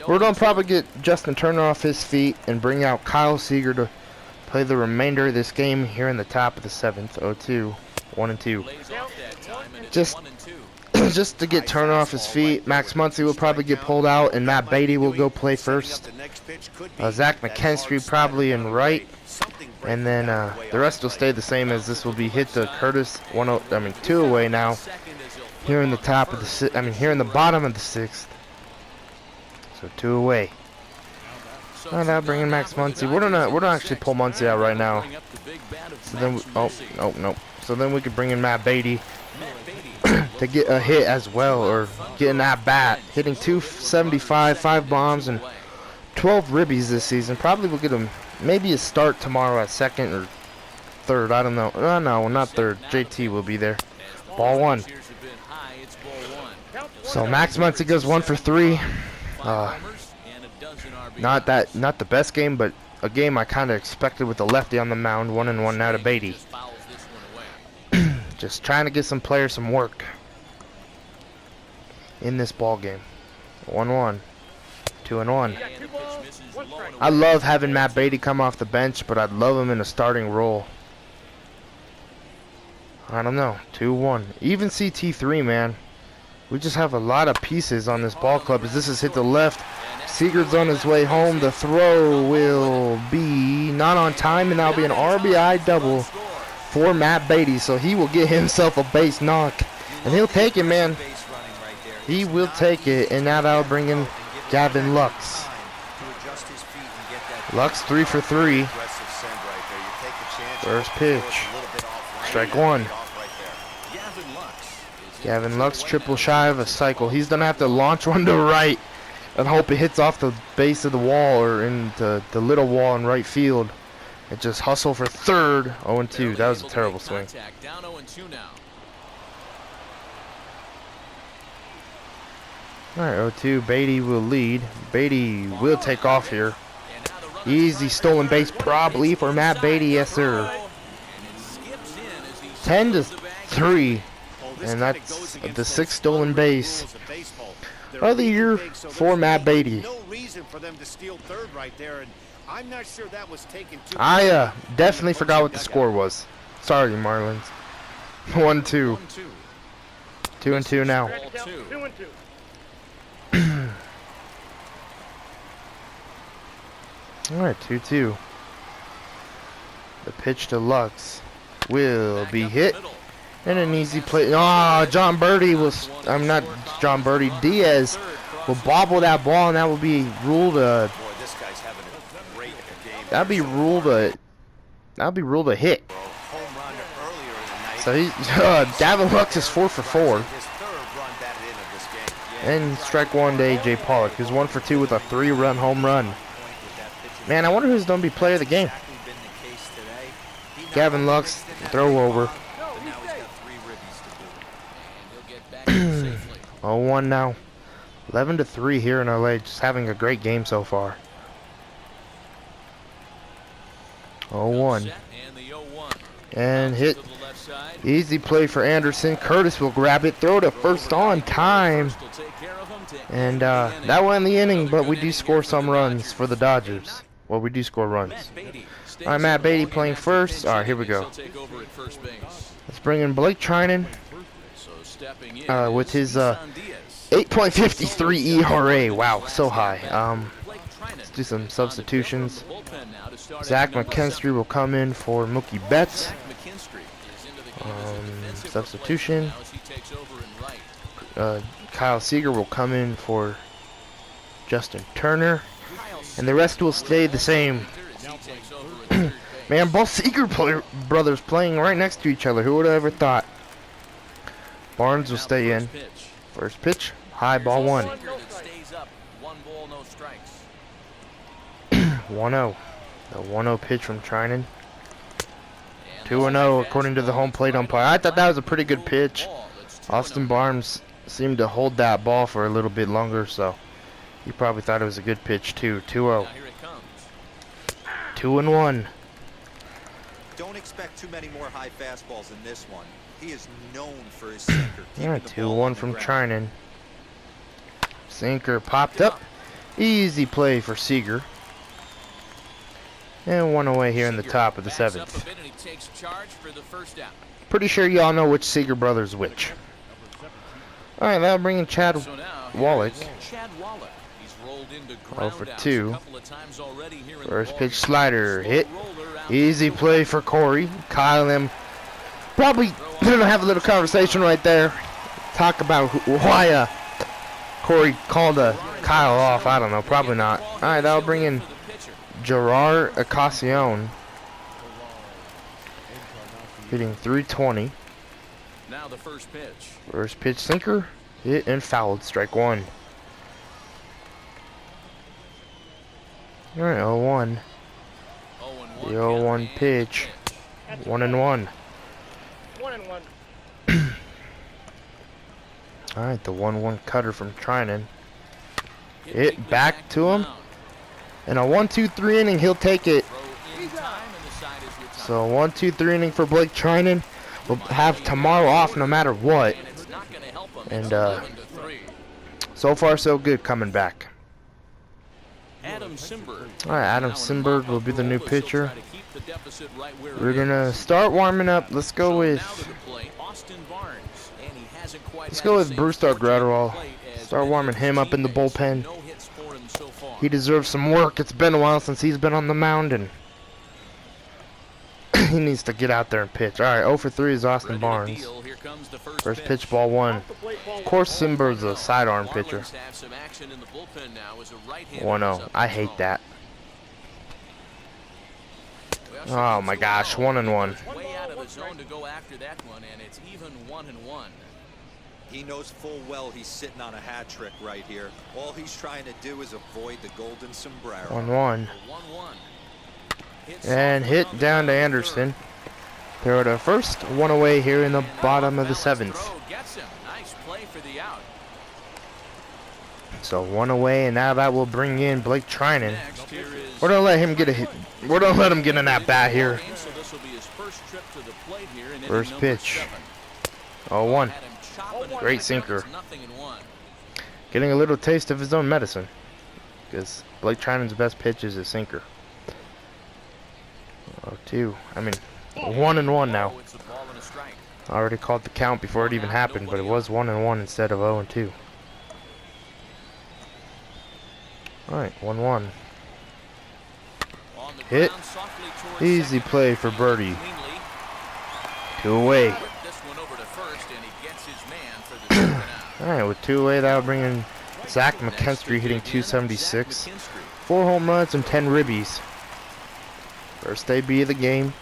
We're going to probably get Justin Turner off his feet and bring out Kyle Seager to play the remainder of this game here in the top of the 7th. 0-2. 1-2. Just just to get Turner off his feet. Max Muncy will probably get pulled out, and Matt Beatty will go play first. Zach McKinstry probably in right, and then the rest will stay the same, as this will be hit to Curtis. 2 away now. Here in the top of the here in the bottom of the 6th. So 2 away. Now bringing Max Muncy. We're gonna actually pull Muncy out right now. So then no. So then we could bring in Matt Beatty to get a hit as well, or get an at bat, hitting 275, 5 bombs, and 12 ribbies this season. Probably will get him maybe a start tomorrow at 2nd or 3rd. I don't know. No, not 3rd. JT will be there. Ball 1. So Max Muncy goes 1 for 3. Not the best game, but a game I kind of expected with the lefty on the mound. 1-1 now to Beatty. Just trying to get some players some work in this ball game. 1-1, 2-1. I love having Matt Beatty come off the bench, but I'd love him in a starting role. I don't know. 2-1. Even CT3, man. We just have a lot of pieces on this ball club. As this is hit to left, Seager's on his way home. The throw will be not on time, and that'll be an RBI double for Matt Beatty. So he will get himself a base knock, and he'll take it, man. He will take it, and now that'll bring in Gavin Lux. Lux 3 for 3. First pitch. Strike 1. Gavin Lux triple shy of a cycle. He's gonna have to launch one to right and hope it hits off the base of the wall or into the little wall in right field. And just hustle for 3rd. 0-2. That was a terrible swing. Alright, 0-2. Beatty will lead. Beatty will take off here. Easy stolen base probably for Matt Beatty. Yes, sir. 10-3. And that's the 6th stolen base of the year for Matt Beatty. I definitely forgot what the score was. Sorry, Marlins. 1-2. 2-2 now. Alright, 2-2. The pitch to Lux will be hit. And an easy play. John Birdie was. I'm not John Birdie. Diaz will bobble that ball, and that will be ruled a. That'll be ruled a hit. So he, Gavin Lux is 4 for 4. And strike 1 to AJ Pollock, who's 1 for 2 with a 3-run home run. Man, I wonder who's gonna be player of the game. Gavin Lux, throw over. 0-1 now. 11-3 here in LA. Just having a great game so far. 0-1. And hit. Easy play for Anderson. Curtis will grab it. Throw to first on time. And that went in the inning, but we do score some runs for the Dodgers. Well, we do score runs. Alright, Matt Beatty playing first. Alright, here we go. Let's bring in Blake Trinan. With his 8.53 ERA. Wow, so high. Let's do some substitutions. Zach McKinstry will come in for Mookie Betts. Substitution. Kyle Seager will come in for Justin Turner. And the rest will stay the same. Man, both Seager brothers playing right next to each other. Who would have ever thought? Barnes will stay in. First pitch, high, ball 1. 1-0. The 1-0 pitch from Trinan. 2-0 according to the home plate umpire. I thought that was a pretty good pitch. Austin Barnes seemed to hold that ball for a little bit longer, so he probably thought it was a good pitch too. 2-0. 2-1. Don't expect too many more high fastballs in this one. He is known for his sinker. Yeah, 2-1 from Trinan. Sinker popped up. Easy play for Seager. And 1 away here in the top of the 7th. Pretty sure y'all know which Seager brother is which. All right, that'll bring in Chad So now Wallach. Chad Wallach. He's rolled into 0 for groundouts 2. a couple of times already here in the First ball pitch game. slider Slow hit. roller out Easy to play for Corey. Kyle and him probably gonna have a little conversation right there. Talk about why Corey called Kyle off. I don't know. Probably not. All right, that'll bring in Gerard Acacion. Hitting 320. Now the first pitch. First pitch sinker. Hit and fouled. Strike 1. All right, 0-1. The 0-1 pitch. 1-1. 1-1. All right, the 1-1 cutter from Trinan. Hit back to him. And a 1-2-3 inning, he'll take it. So 1-2-3 inning for Blake Trinan. We'll have tomorrow off no matter what. And so far so good coming back. All right, Adam Simberg will be the new pitcher. We're gonna start warming up. Let's go with Brewster Gratterall. Start warming him up in the bullpen. He deserves some work. It's been a while since he's been on the mound, and he needs to get out there and pitch. All right, 0 for 3 is Austin Barnes. First pitch, ball 1. Of course, Simberg's a sidearm pitcher. 1-0. I hate that. Oh my gosh, 1-1. Way out of the zone to go after that one, and it's even 1-1. He knows full well he's sitting on a hat trick right here. All he's trying to do is avoid the golden sombrero. 1-1. And hit down to Anderson. Throw to first, 1 away here in the bottom of the 7th. So 1 away, and now that will bring in Blake Trinan. We're gonna let him get a hit. We're gonna let him get an at bat here. First pitch. 0-1. Great sinker. Getting a little taste of his own medicine, because Blake Trinan's best pitch is his sinker. 0-2. I mean, 1-1 now. I already called the count before it even happened, but it was 1-1 instead of 0-2. Alright, 1-1. Hit. Easy play for Birdie. 2 away. Alright, with 2 away, that'll bring in Zach McKinstry hitting 276. 4 home runs and 10 ribbies. First AB of the game.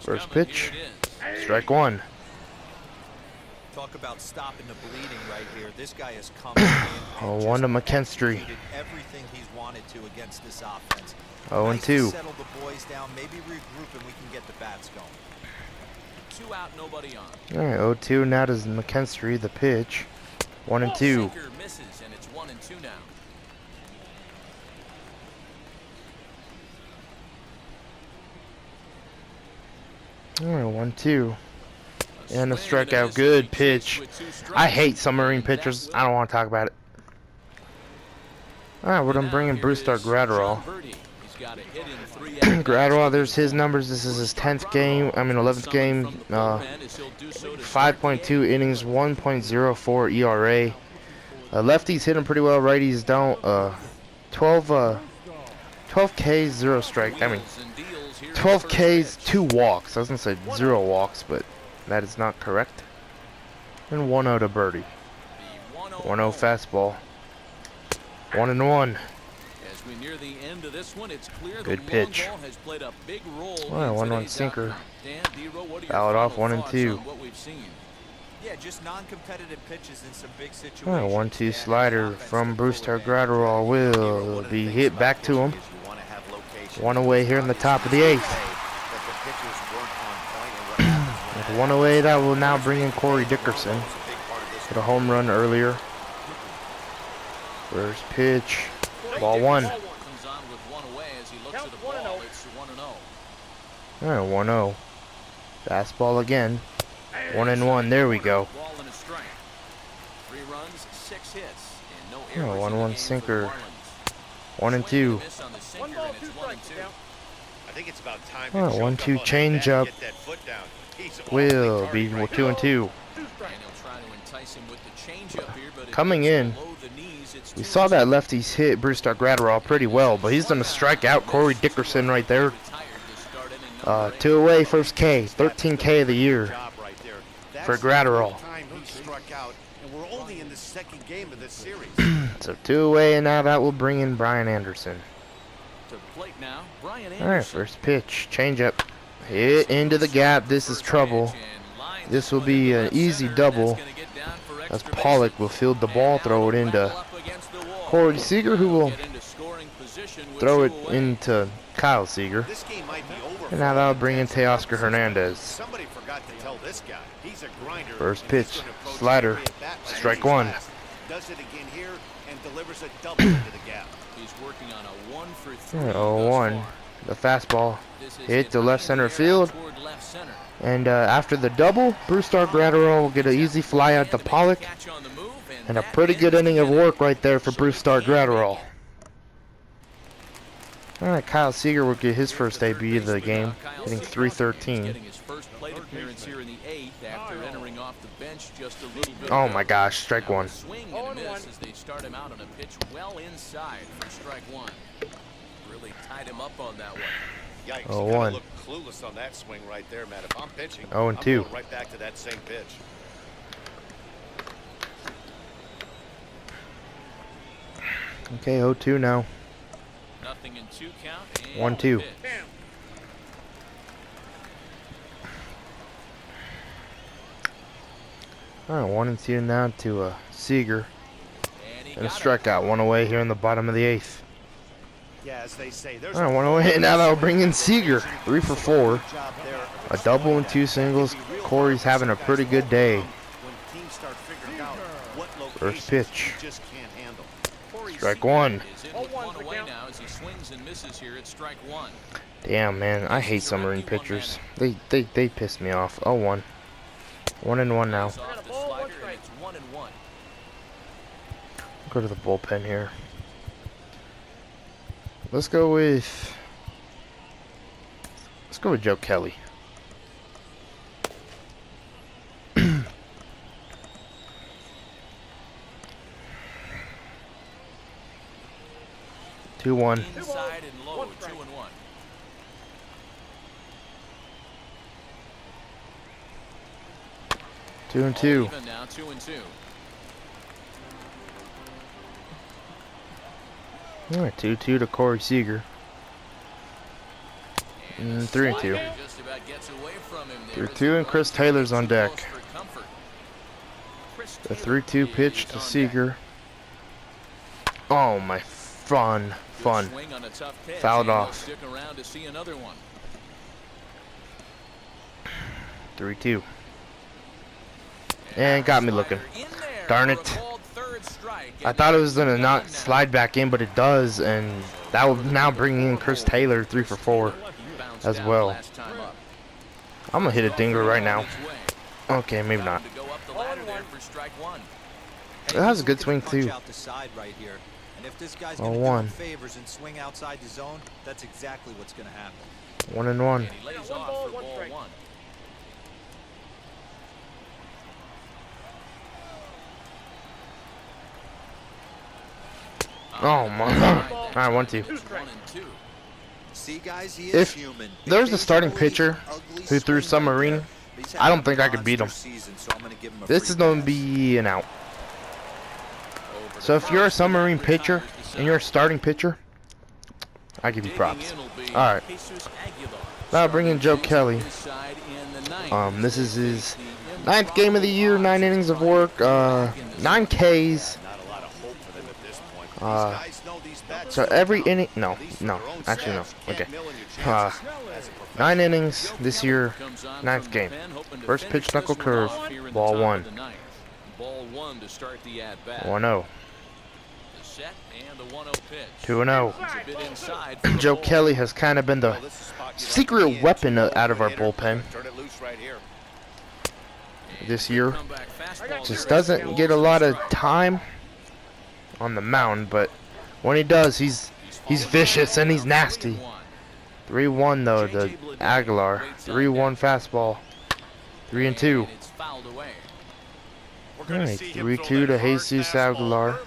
First pitch. Strike 1. Talk about stopping the bleeding right here. This guy has come in 0-1 to McKinstry. everything he's wanted to against this offense. 0-2. Settle the boys down, maybe regroup, and we can get the bats going. 2 out, nobody on. Alright, 0-2 now to McKinstry, the pitch. 1-2. Misses, and it's 1-2 now. Alright, 1-2. And a strikeout. Good pitch. I hate submarine pitchers. I don't want to talk about it. Alright, we're going to bring in Brewster Gratterall. Gratterall, there's his numbers. This is his 10th game. I mean, 11th game. 5.2 innings, 1.04 ERA. Lefties hit him pretty well. Righties don't. 12 Ks, 0 strike. I mean, 12 Ks, 2 walks. I was going to say 0 walks, but that is not correct. And 1-0 to Birdie. 1-0 fastball. 1-1. As we near the end of this one, it's clear good the pitch. long ball has played a big role. Well, 1-1 sinker. Fouled off 1-2. Yeah, just non-competitive pitches in some big situations. Well, 1-2 slider from Brewster Gratterall will be hit back to him. 1 away here in the top of the 8th. With 1 away, that will now bring in Corey Dickerson. Hit a home run earlier. First pitch, ball 1. Alright, 1-0. Fastball again. 1-1. There we go. 1-1 sinker. 1-2. I think it's about time. 1-2 change up. will be 2-2. And he'll try to entice him with the changeup here, but Coming in, we saw that lefties hit Brewster Gratterall pretty well, but he's going to strike out Corey Dickerson right there. 2 away, first K, 13 K of the year for Gratterall. So 2 away, and now that will bring in Brian Anderson. Alright, first pitch, changeup, hit into the gap. This is trouble. This will be an easy double, as Pollock will field the ball, throw it into Corey Seager, who will throw it into Kyle Seager. And now that'll bring in Teoscar Hernandez. First pitch, slider, strike one. Does it again here and delivers a double into the gap. He's working on a 1 for 3. 0-1. The fastball hit to left center field. And after the double, Brewster Gratterall will get an easy fly out to Pollock. And a pretty good inning of work right there for Brewster Gratterall. Alright, Kyle Seager will get his first debut of the game, hitting .313. Oh my gosh, strike one. Swing and a miss as they start him out on a pitch well inside for strike one. Really tied him up on that one. Yikes, 0-1. look clueless on that swing right there, Matt. If I'm pitching, 0-2. I'm going right back to that same pitch. Okay, 0-2 now. Nothing in 2 count. 1-2. Alright, 1-2 now to Seager. And a strikeout, 1 away here in the bottom of the 8th. Yeah, as they say, Alright, 1 away, and now that'll bring in Seager. 3 for 4. A double and 2 singles. Corey's having a pretty good day. First pitch. Strike one. Damn, man, I hate submarine pitchers. They piss me off. 0-1. 1-1 now. Go to the bullpen here. Let's go with Joe Kelly. Two one. Inside and low, 2-1. 2-2. Even now, 2-2. All right, 2-2 to Corey Seager. 3-2. 3-2, and Chris Taylor's on deck. The 3-2 pitch to Seager. Oh my, fun. Fouled off. 3-2. And got me looking. Darn it. I thought it was going to not slide back in, but it does. And that will now bring in Chris Taylor, 3 for 4 as well. I'm going to hit a dinger right now. Okay, maybe not. That was a good swing, too. And if this guy's 0-1. favors and swing outside the zone, that's exactly what's going to happen. 1-1. He lays off for ball 1. Oh my god. Alright, 1-2. See, guys, he is If human. there's a starting pitcher who threw submarine, I don't think I could beat him. This is going to be an out. So if you're a submarine pitcher and you're a starting pitcher, I give you props. Alright. Now bring in Joe Kelly. This is his 9th game of the year, 9 innings of work, 9 Ks. So every inning, no, actually no, okay. 9 innings this year, 9th game. First pitch, knuckle curve, ball 1. 1-0. 2-0. Joe Kelly has kind of been the secret weapon out of our bullpen this year. Just doesn't get a lot of time on the mound, but when he does, he's vicious and he's nasty. 3-1 though to Aguilar. 3-1 fastball. 3-2. It's fouled away. All right, 3-2 to Jesus Aguilar.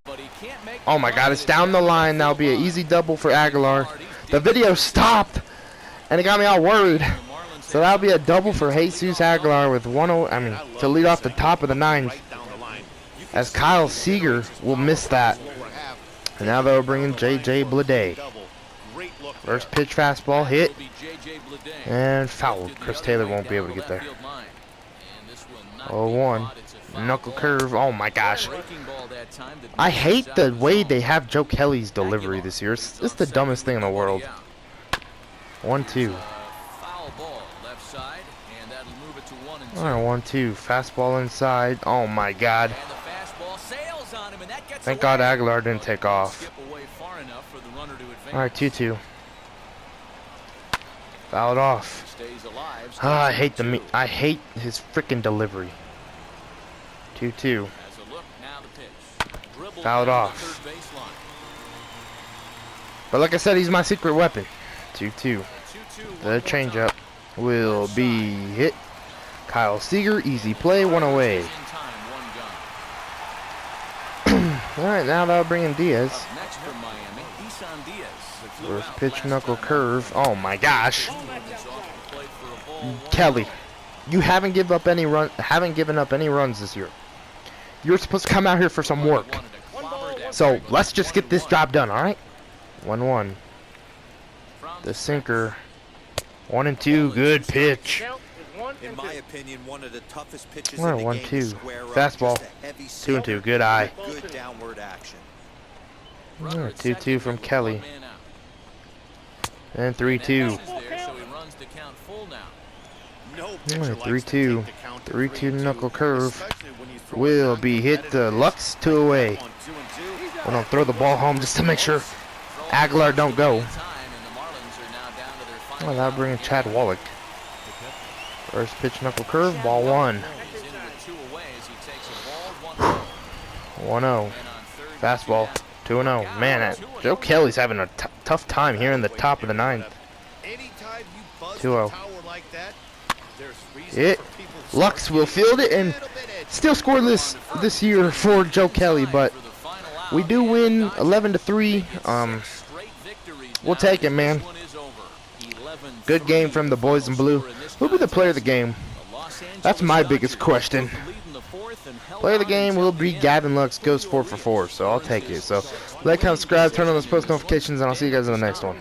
But he can't make Oh my God, it's down the line. That'll be an easy double for Aguilar. The video stopped, and it got me all worried. So that'll be a double for Jesus Aguilar with 1-0. I mean, to lead off the top of the ninth, as Kyle Seager will miss that. And now they'll bring in J.J. Bleday. First pitch fastball hit and fouled. Chris Taylor won't be able to get there. 0-1. Knuckle curve. Oh my gosh. I hate the way they have Joe Kelly's delivery this year. It's the dumbest thing in the world. 1-2. Alright, 1-2. Fastball inside. Oh my God. Thank God Aguilar didn't take off. Alright, 2-2. Fouled off. Ah, I hate his freaking delivery. 2-2. Fouled off. But like I said, he's my secret weapon. 2-2. The changeup will be hit. Kyle Seager, easy play, 1 away. Alright, now that'll bring in Diaz. First pitch knuckle curve. Oh my gosh. Kelly, you haven't given up any runs this year. You're supposed to come out here for some work. So let's just get this job done, alright? 1-1. The sinker. 1-2, good pitch. In my opinion, one of the toughest pitches in the game. 1-2. Fastball. 2-2, good eye. Good downward action. 2-2 from Kelly. And 3-2. 3-2. 3-2 knuckle curve will be hit. The Lux 2 away. I'm gonna throw the ball home just to make sure Aguilar don't go. Well, that'll bring in Chad Wallach. First pitch knuckle curve, ball 1. 1-0. Fastball, 2-0. Man, Joe Kelly's having a tough time here in the top of the ninth. 2-0. It. Lux will field it and still scoreless this year for Joe Kelly, but we do win 11-3. We'll take it, man. Good game from the boys in blue. Who'll be the player of the game? That's my biggest question. Player of the game will be Gavin Lux, goes 4 for 4, so I'll take it. So like, comment, subscribe, turn on those post notifications, and I'll see you guys in the next one.